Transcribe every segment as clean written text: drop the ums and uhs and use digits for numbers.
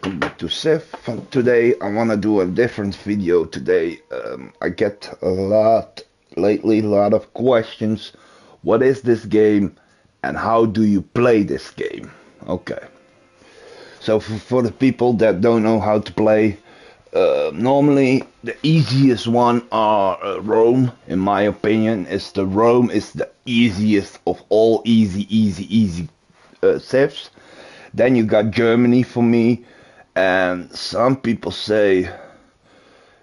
welcome back to Sif. Today I want to do a different video today. I get a lot lately, a lot of questions. What is this game and how do you play this game? Okay, so for the people that don't know how to play, normally the easiest one are Rome. In my opinion, Rome is the easiest of all easy Sifs. Then you got Germany for me, and some people say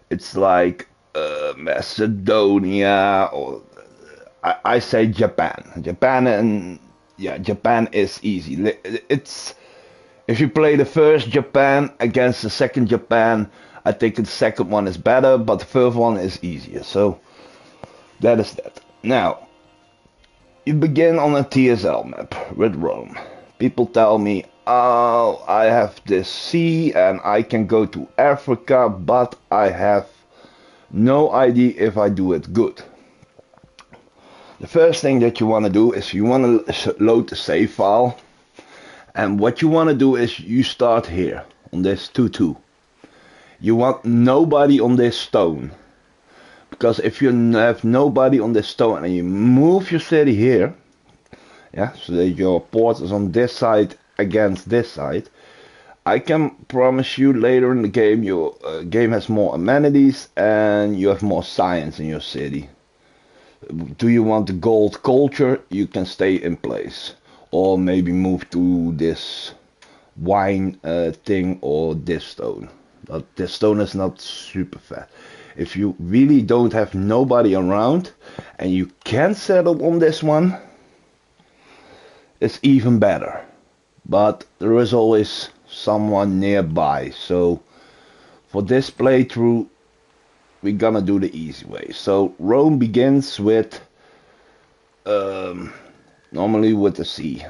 it's like Macedonia, or I say Japan. Japan is easy. It's if you play the first Japan against the second Japan, I think the second one is better, but the first one is easier. So that is that. Now you begin on a TSL map with Rome. People tell me, oh, I have this sea and I can go to Africa, but I have no idea if I do it good. The first thing that you want to do is you want to load the save file. And what you want to do is you start here on this 2-2. You want nobody on this stone. Because if you have nobody on this stone and you move your city here, yeah, so that your port is on this side against this side, I can promise you later in the game your game has more amenities and you have more science in your city. Do you want the gold culture? You can stay in place, or maybe move to this wine thing or this stone. But this stone is not super fast. If you really don't have nobody around and you can settle on this one, it's even better, but there is always someone nearby. So for this playthrough we're gonna do the easy way. So Rome begins with normally with the sea.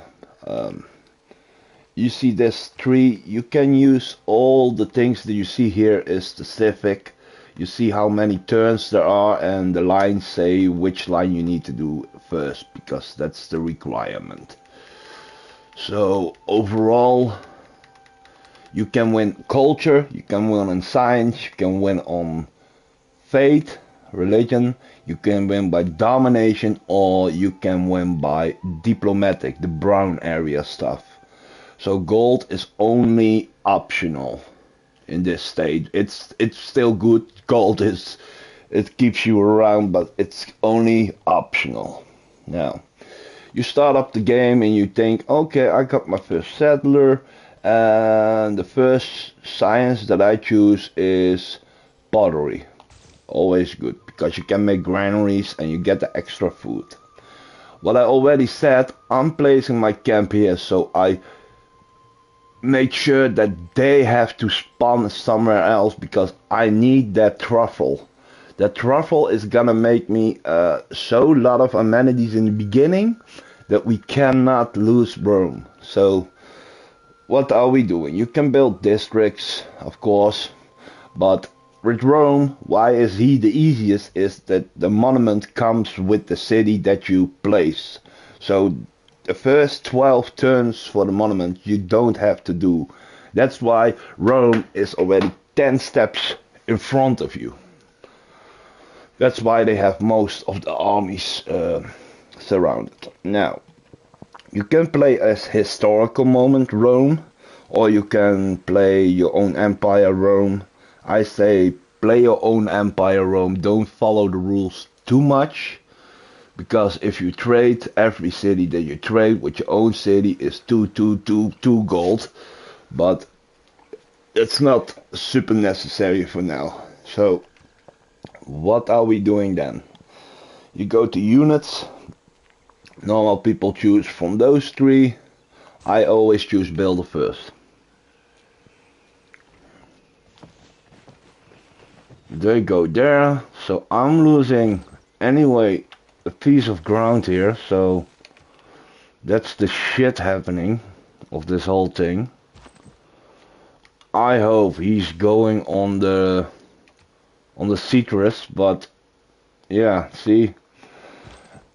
You see this tree, you can use all the things that you see here is specific. You see how many turns there are and the lines say which line you need to do first, because that's the requirement. So overall, you can win culture, you can win on science, you can win on faith, religion, you can win by domination, or you can win by diplomatic, the brown area stuff. So gold is only optional in this stage. It's still good. Gold it keeps you around, but it's only optional. Now you start up the game and you think, okay, I got my first settler, and the first science that I choose is pottery. Always good, because you can make granaries and you get the extra food. What I already said, I'm placing my camp here, so I make sure that they have to spawn somewhere else, because I need that truffle. That truffle is gonna make me so lot of amenities in the beginning that we cannot lose Rome. So what are we doing? You can build districts, of course, but with Rome, why is he the easiest is that the monument comes with the city that you place. So the first 12 turns for the monument you don't have to do. That's why Rome is already 10 steps in front of you. That's why they have most of the armies surrounded. Now, you can play as historical moment Rome, or you can play your own empire Rome. I say play your own empire Rome. Don't follow the rules too much, because if you trade, every city that you trade with your own city is 2 gold. But it's not super necessary for now. So what are we doing then? You go to units. Normal people choose from those three. I always choose builder first. They go there, so I'm losing anyway a piece of ground here, so that's the shit happening of this whole thing. I hope he's going on the citrus, but yeah, see,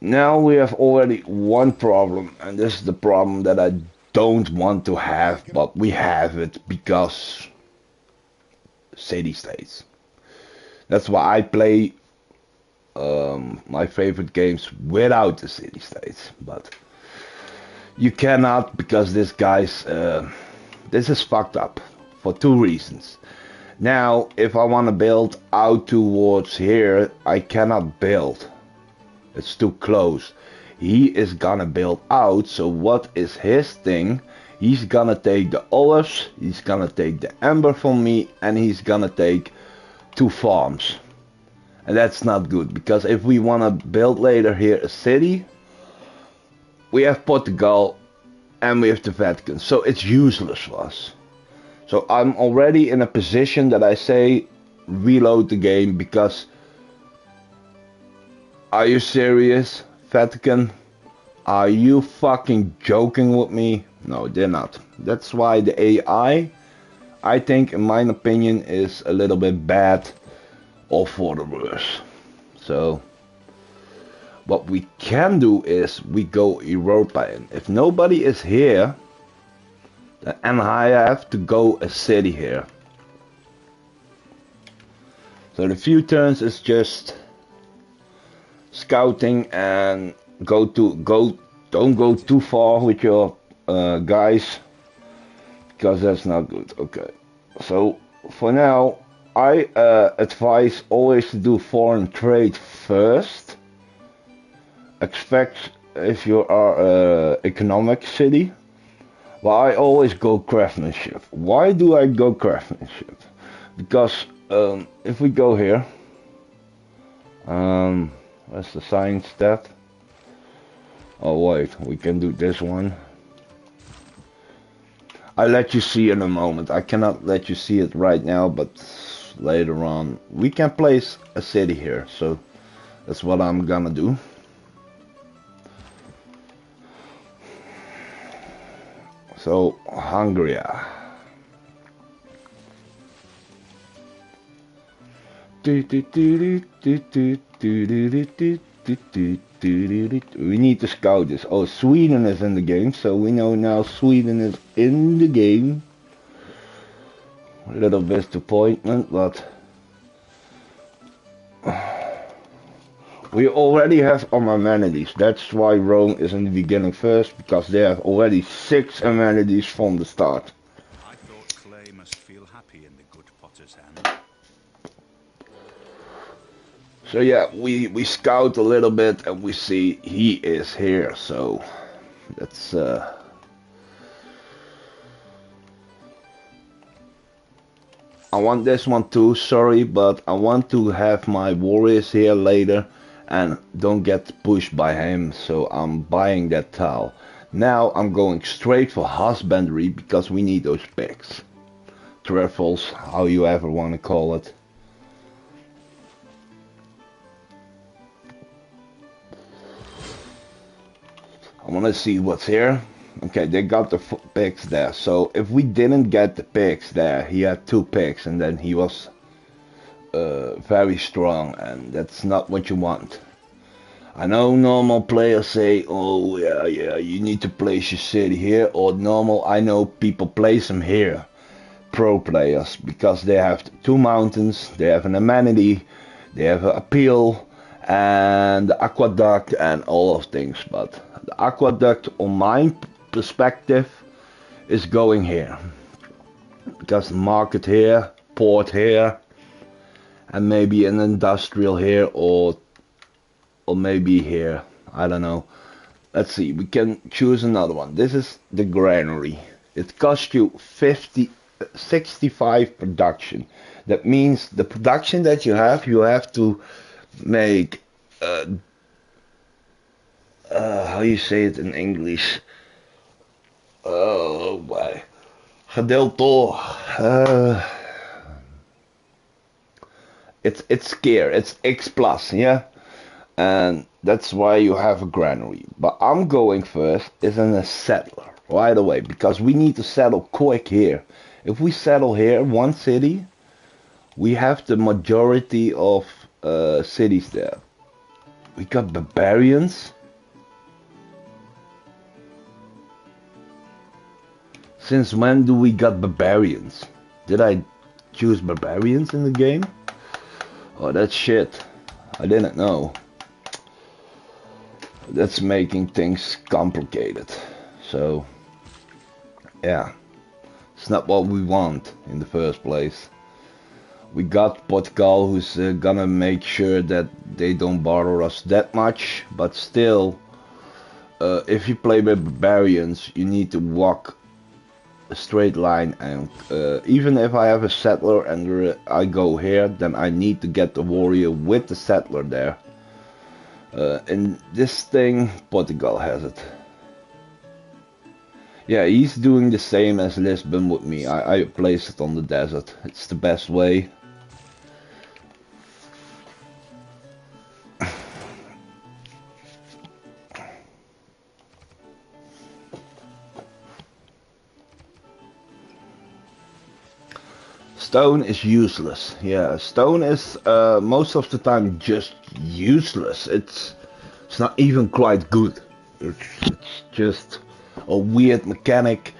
now we have already one problem, and this is the problem that I don't want to have, but we have it because city-states. That's why I play my favorite games without the city-states. But you cannot, because this is fucked up for two reasons. Now, if I want to build out towards here, I cannot build. It's too close. He is gonna build out, so what is his thing? He's gonna take the olives, he's gonna take the amber from me, and he's gonna take 2 farms. And that's not good, because if we wanna build later here a city, we have Portugal and we have the Vatican, so it's useless for us. So I'm already in a position that I say reload the game, because are you serious? Vatican, are you fucking joking with me? No, they're not. That's why the AI, I think, in my opinion, is a little bit bad or for the worse. So what we can do is we go European. If nobody is here, and I have to go a city here. So the few turns is just scouting and don't go too far with your guys, because that's not good. Okay, so for now I advise always to do foreign trade first. Expect if you are economic city. But I always go craftsmanship. Why do I go craftsmanship? Because if we go here, that's the science stat. Oh wait, we can do this one. I'll let you see in a moment. I cannot let you see it right now, but later on we can place a city here. So that's what I'm gonna do. So Hungary. We need to scout this. Oh, Sweden is in the game, so we know now Sweden is in the game. A little disappointment, but we already have our amenities. That's why Rome is in the beginning first, because they have already 6 amenities from the start. I thought clay must feel happy in the good potter's hand. So yeah, we scout a little bit and we see he is here, so that's I want this one too, sorry, but I want to have my warriors here later and don't get pushed by him, so I'm buying that tile. Now I'm going straight for husbandry, because we need those pigs. Truffles, how you ever want to call it. I want to see what's here. Okay, they got the pigs there. So if we didn't get the pigs there, he had 2 pigs and then he was very strong, and that's not what you want. I know normal players say, oh yeah, you need to place your city here, or normal, I know people place them here. Pro players, because they have 2 mountains, they have an amenity, they have an appeal, and the aqueduct and all of things, but the aqueduct on my perspective is going here, because the market here, port here, and maybe an industrial here, or maybe here, I don't know. Let's see, we can choose another one. This is the granary. It costs you 65 production. That means the production that you have to make how you say it in English? Oh boy. Gedeeld door. It's scarce. It's X plus, yeah? And that's why you have a granary. But I'm going first is in a settler right away, because we need to settle quick here. If we settle here, one city, we have the majority of cities there. We got barbarians. Since when do we got barbarians? Did I choose barbarians in the game? Oh, that's shit. I didn't know. That's making things complicated. So, yeah. It's not what we want in the first place. We got Portugal, who's gonna make sure that they don't bother us that much, but still, if you play with barbarians, you need to walk a straight line, and even if I have a settler and I go here, then I need to get the warrior with the settler there. In this thing, Portugal has it. Yeah, he's doing the same as Lisbon with me. I place it on the desert. It's the best way. Stone is useless. Yeah, stone is most of the time just useless. It's not even quite good. It's just a weird mechanic.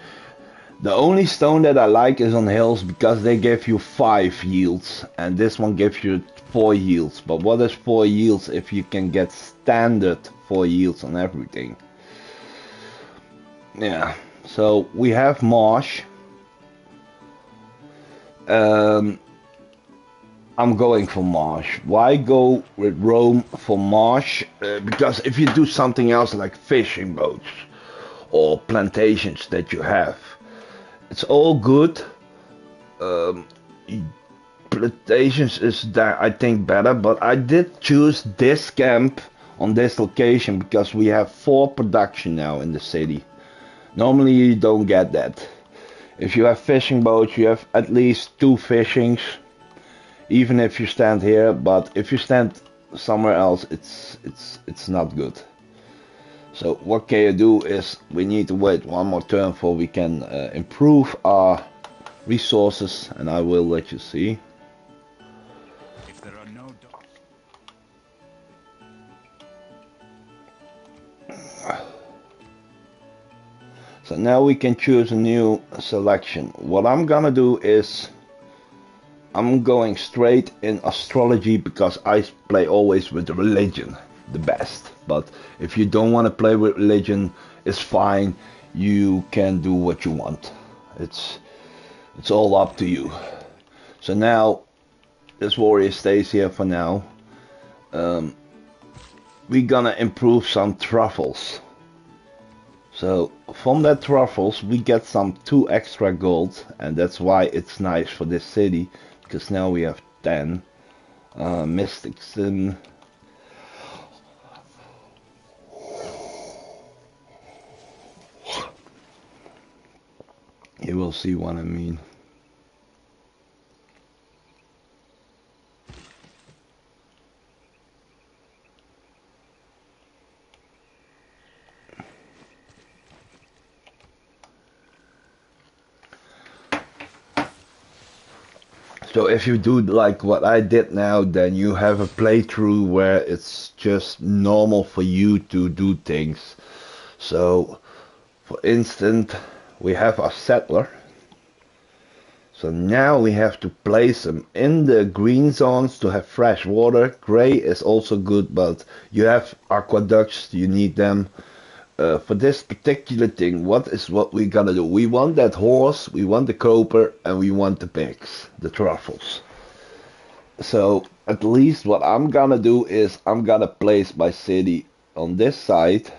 The only stone that I like is on hills because they give you 5 yields and this one gives you 4 yields. But what is 4 yields if you can get standard 4 yields on everything? Yeah, so we have marsh. I'm going for marsh. Why go with Rome for marsh? Because if you do something else like fishing boats or plantations that you have, it's all good. Um, plantations is that I think better, but I did choose this camp on this location because we have 4 production now in the city. Normally you don't get that. If you have fishing boats, you have at least 2 fishings. Even if you stand here, but if you stand somewhere else, it's not good. So what can you do is we need to wait one more turn before we can improve our resources, and I will let you see. If there are no So now we can choose a new selection. What I'm gonna do is I'm going straight in astrology because I play always with religion the best. But if you don't want to play with religion, it's fine. You can do what you want. It's all up to you. So now this warrior stays here for now. We're gonna improve some truffles. So from that truffles we get some 2 extra gold, and that's why it's nice for this city, because now we have 10 mystics in. You will see what I mean. So if you do like what I did now, then you have a playthrough where it's just normal for you to do things. So for instance, we have a settler. So now we have to place them in the green zones to have fresh water. Gray is also good, but you have aqueducts, you need them. For this particular thing, what we gonna do? We want that horse, we want the copper, and we want the pigs, the truffles. So at least what I'm gonna do is I'm gonna place my city on this side,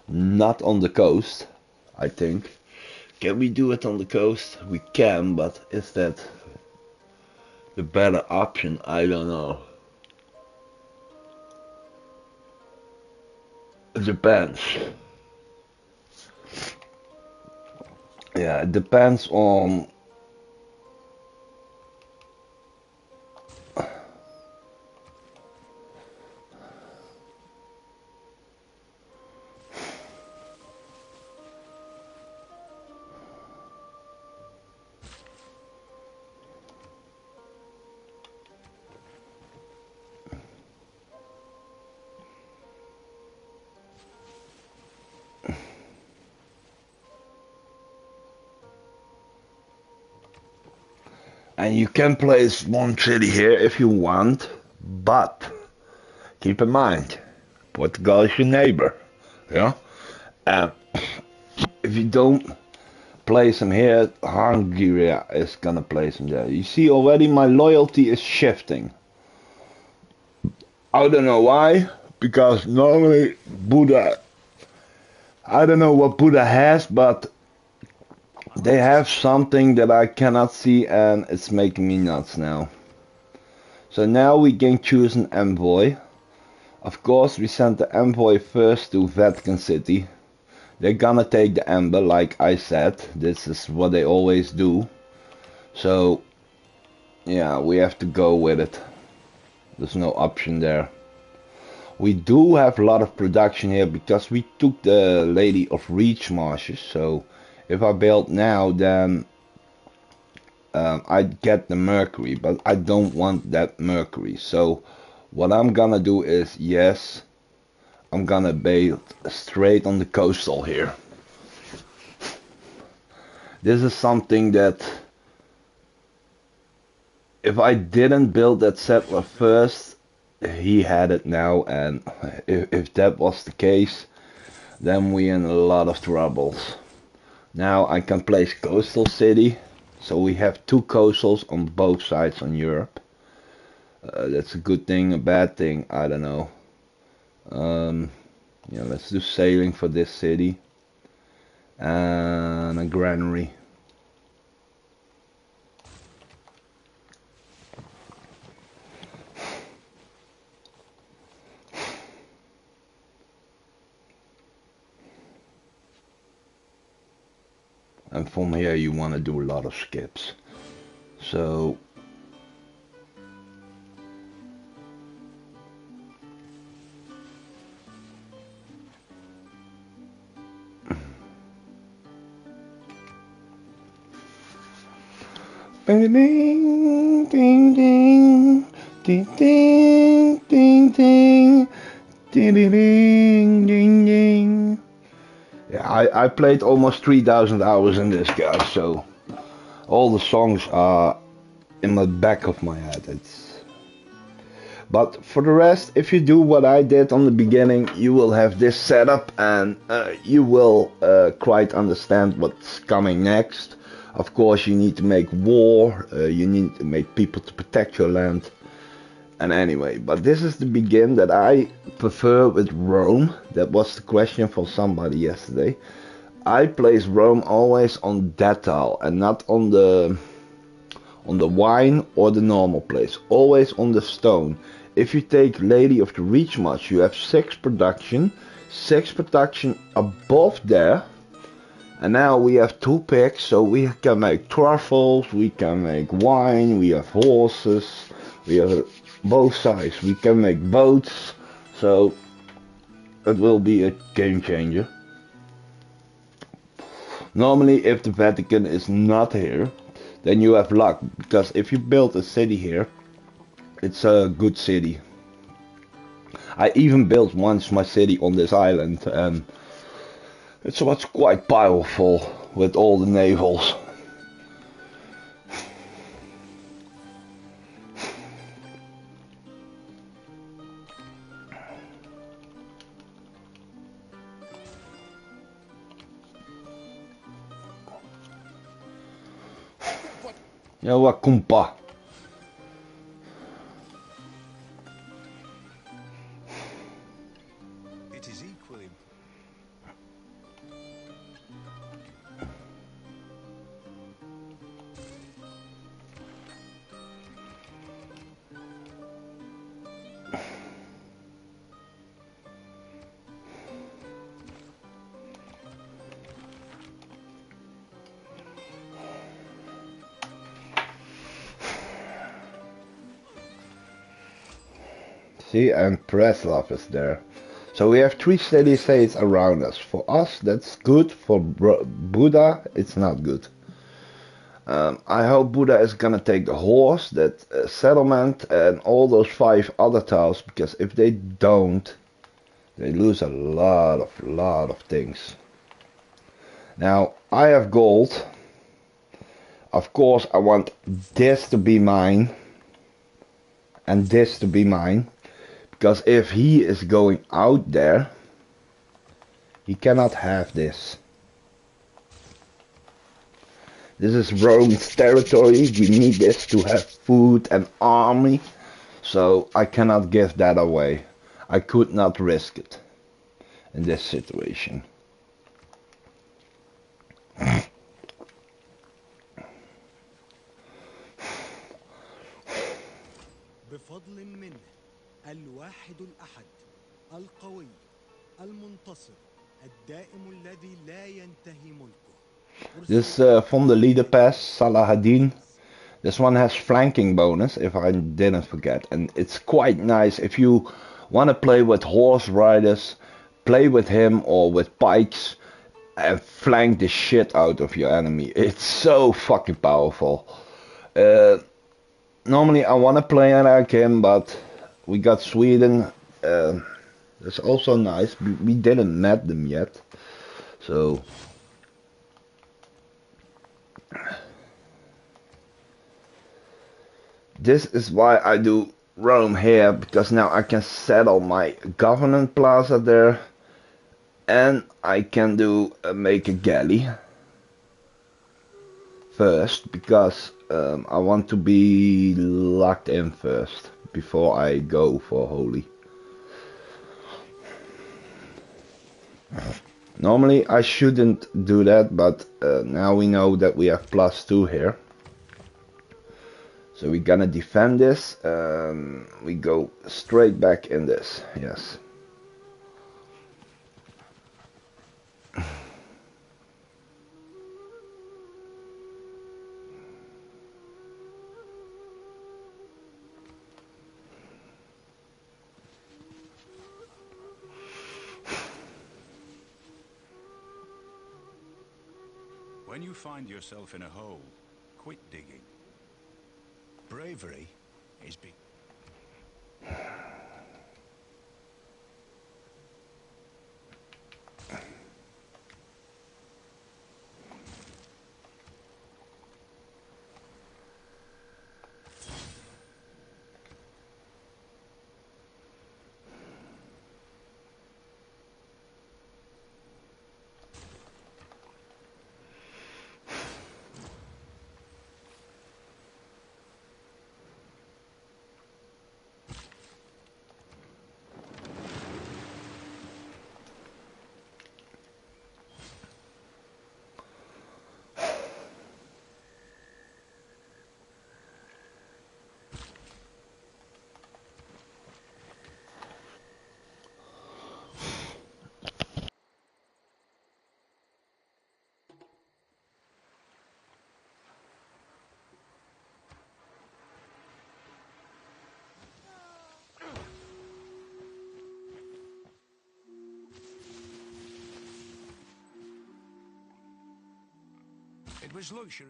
not on the coast, I think. Can we do it on the coast? We can, but is that the better option? I don't know. It depends. Yeah, it depends on. And you can place one city here if you want, but keep in mind, Portugal is your neighbor, yeah? And if you don't place them here, Hungary is gonna place them there. You see already my loyalty is shifting. I don't know why, because normally Buddha, I don't know what Buddha has, but they have something that I cannot see and it's making me nuts now. So now we can choose an envoy. Of course we sent the envoy first to Vatican City. They're gonna take the ember like I said. This is what they always do. So yeah, we have to go with it. There's no option there. We do have a lot of production here because we took the Lady of Reach Marshes. So if I build now, then I get the mercury, but I don't want that mercury. So what I'm gonna do is, yes, I'm gonna build straight on the coastal here. This is something that if I didn't build that settler first, he had it now, and if that was the case, then we in a lot of troubles. Now I can place coastal city, so we have two coastals on both sides on Europe. That's a good thing, a bad thing, I don't know. Yeah, let's do sailing for this city and a granary. And from here you want to do a lot of skips. So ding ding ding ding ding ding ding ding ding ding ding. Yeah, I played almost 3,000 hours in this guy, so all the songs are in the back of my head. But for the rest, if you do what I did on the beginning, you will have this setup and you will quite understand what's coming next. Of course, you need to make war, you need to make people to protect your land. And anyway, but this is the begin that I prefer with Rome. That was the question for somebody yesterday. I place Rome always on that tile and not on the wine or the normal place. Always on the stone. If you take Lady of the Reach March, you have 6 production above there. And now we have 2 picks, so we can make truffles, we can make wine, we have horses, we have both sides. We can make boats, so it will be a game changer. Normally, if the Vatican is not here, then you have luck, because if you build a city here, it's a good city. I even built once my city on this island, and it was quite powerful with all the navals. Ja, wat kumpa. It is equally See, and Preslav is there. So we have 3 steady states around us. For us, that's good. For Buddha, it's not good. I hope Buddha is gonna take the horse, that settlement, and all those 5 other tiles, because if they don't, they lose a lot of things. Now, I have gold. Of course, I want this to be mine and this to be mine, because if he is going out there, he cannot have this. This is Rome's territory. We need this to have food and army, so I cannot give that away. I could not risk it in this situation. بفضل منه الواحد الأحد القوي المنتصر الدائم الذي لا ينتهي ملكه. This from the leader pass, Salahadin. This one has flanking bonus, if I didn't forget, and it's quite nice if you want to play with horse riders, play with him or with pikes and flank the shit out of your enemy. It's so fucking powerful. Normally I want to play like him, but we got Sweden. That's also nice. We didn't met them yet, so this is why I do Rome here, because now I can settle my government plaza there, and I can do make a galley first, because I want to be locked in first before I go for holy. Normally I shouldn't do that, but now we know that we have +2 here. So we're gonna defend this. We go straight back in this, yes. When you find yourself in a hole, quit digging. Bravery is big. It was luxury.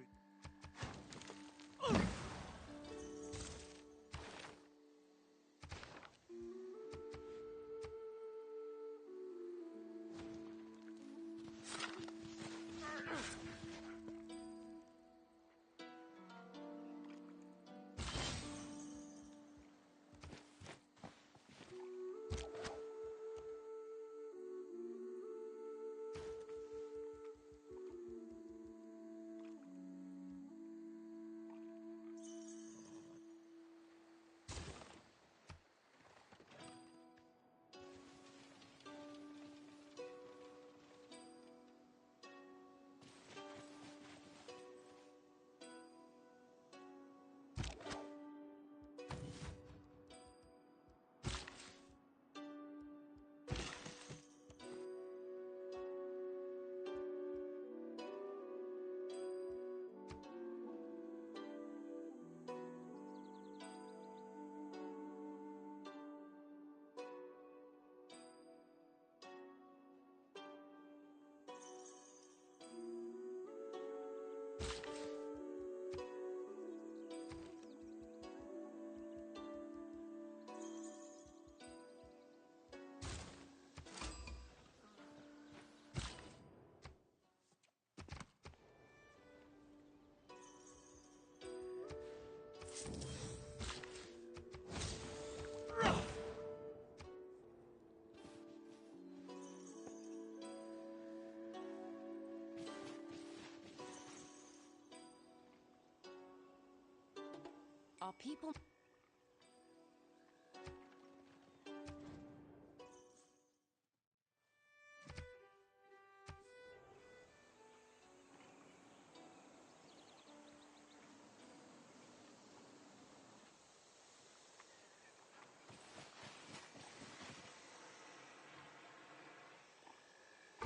Are people...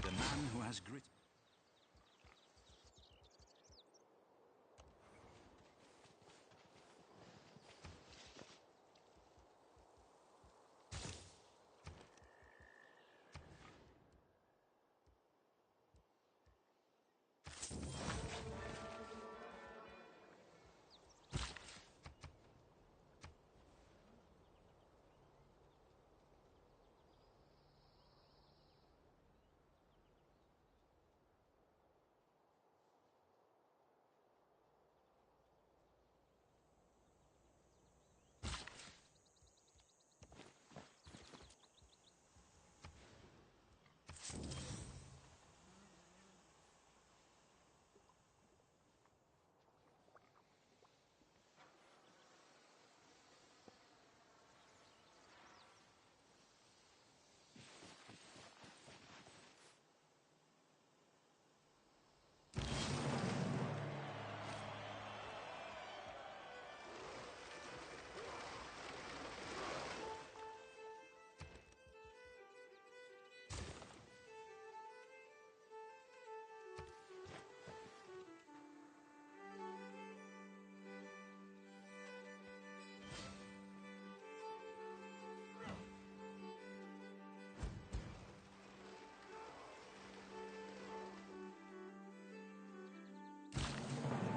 The man who has grit.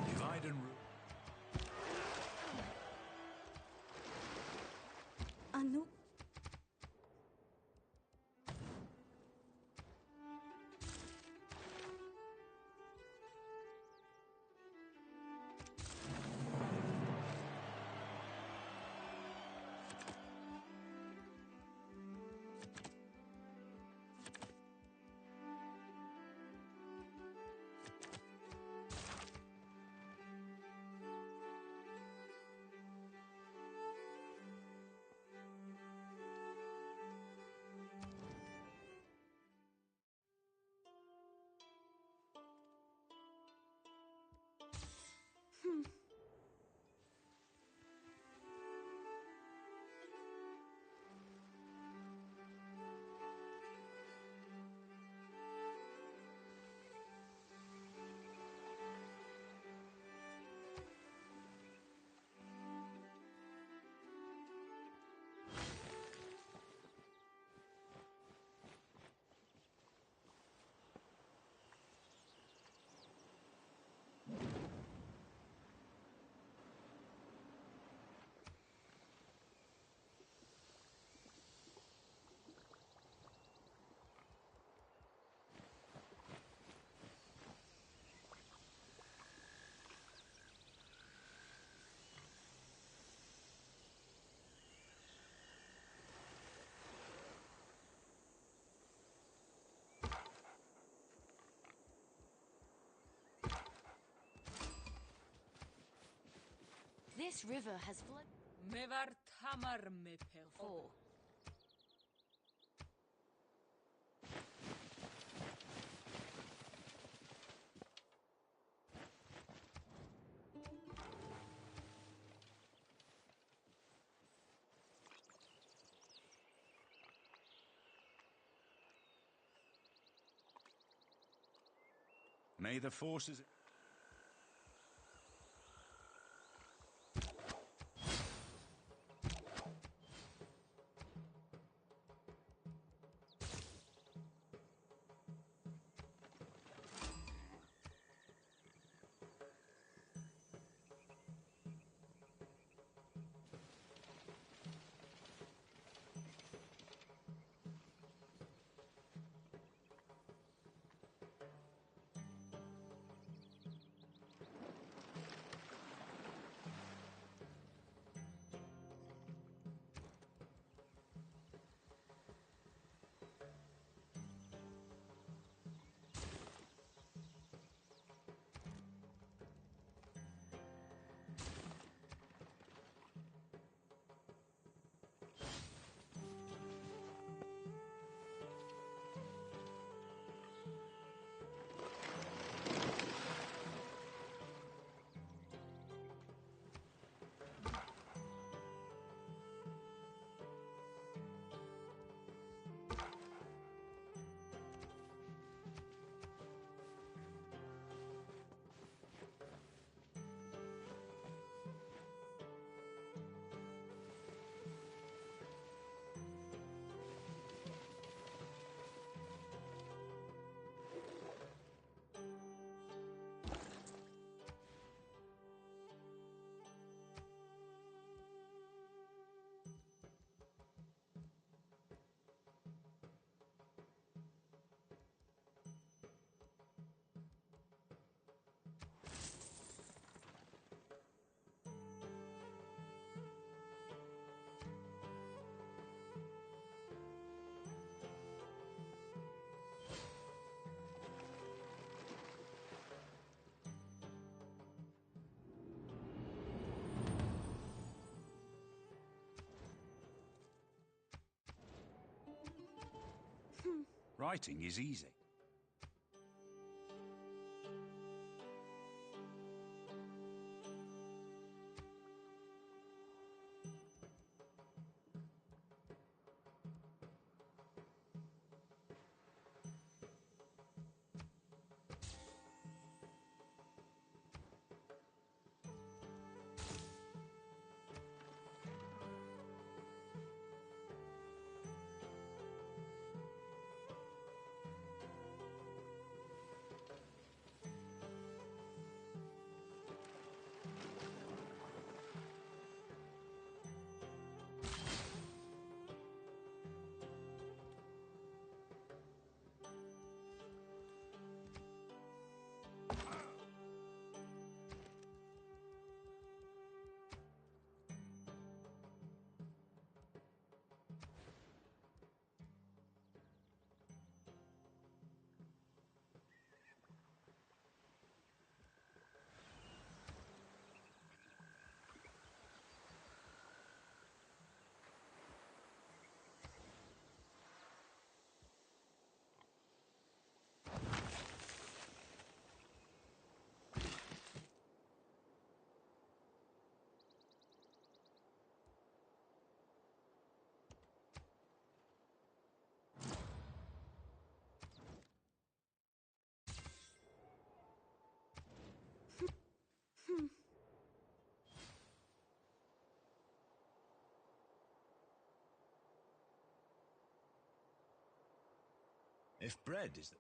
Divide and rule. Anu... This river has flood... Mevar tamar me pelfo. May the forces... Writing is easy. If bread is the...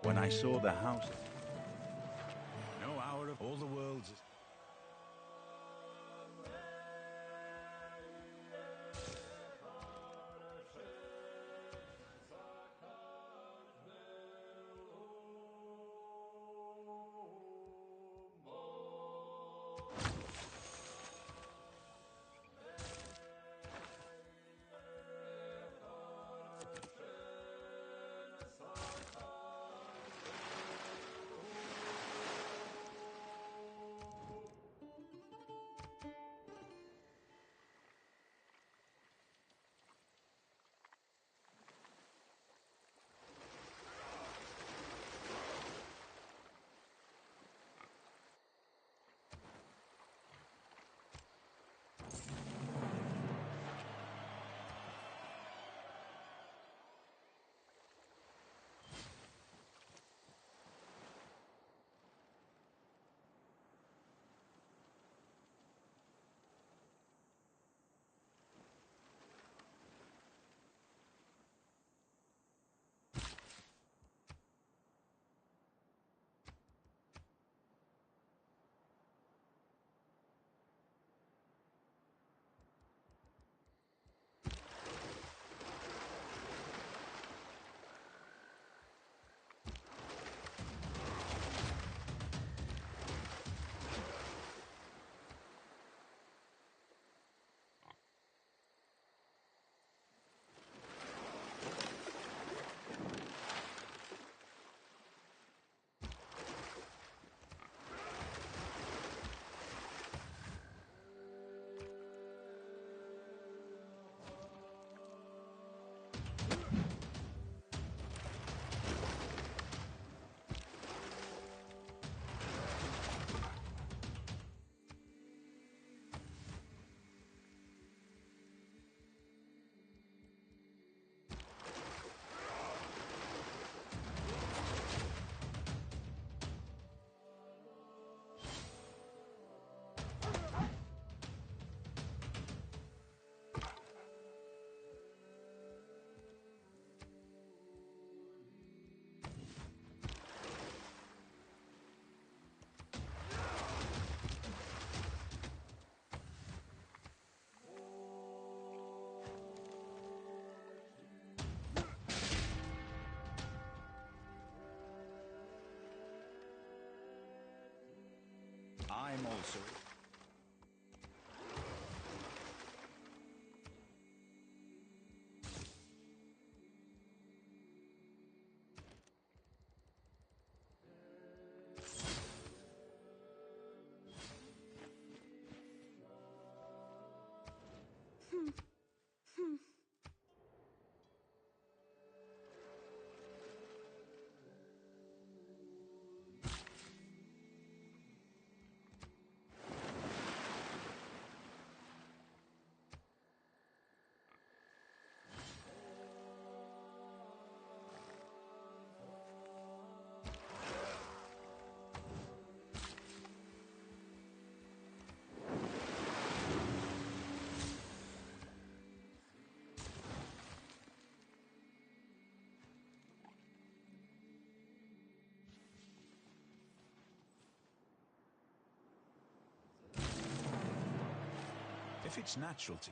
When I saw the houses, no hour of all the world's... I'm also... If it's natural to...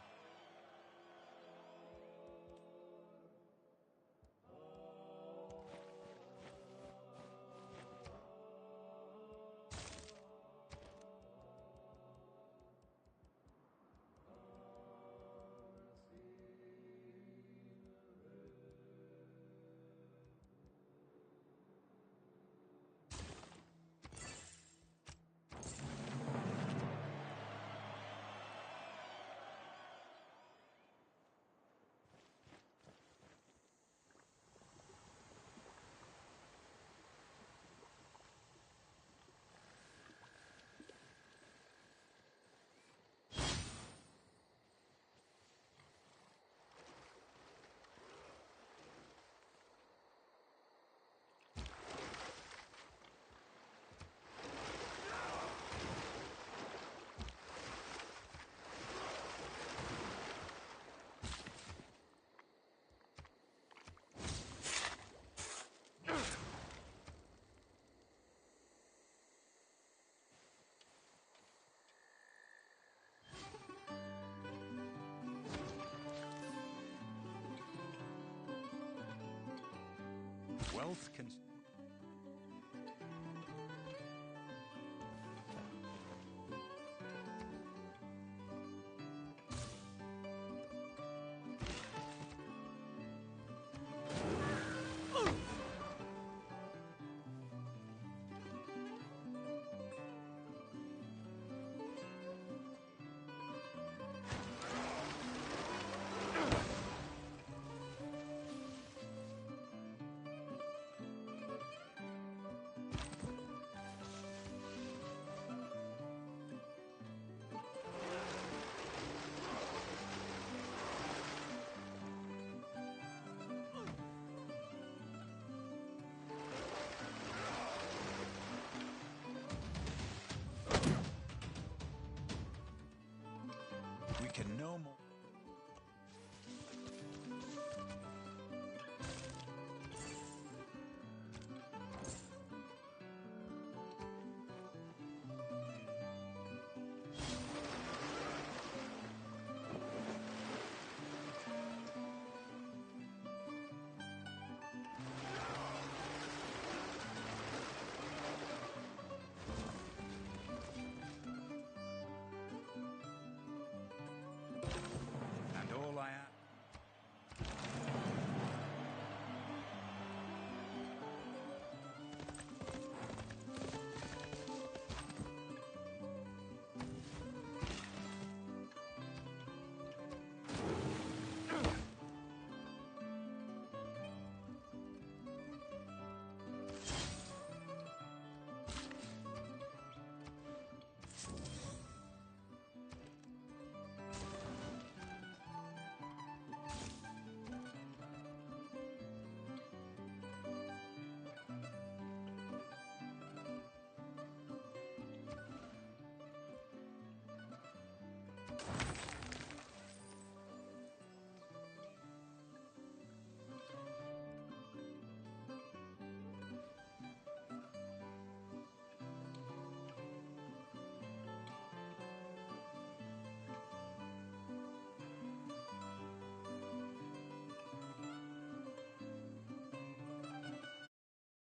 Wealth can...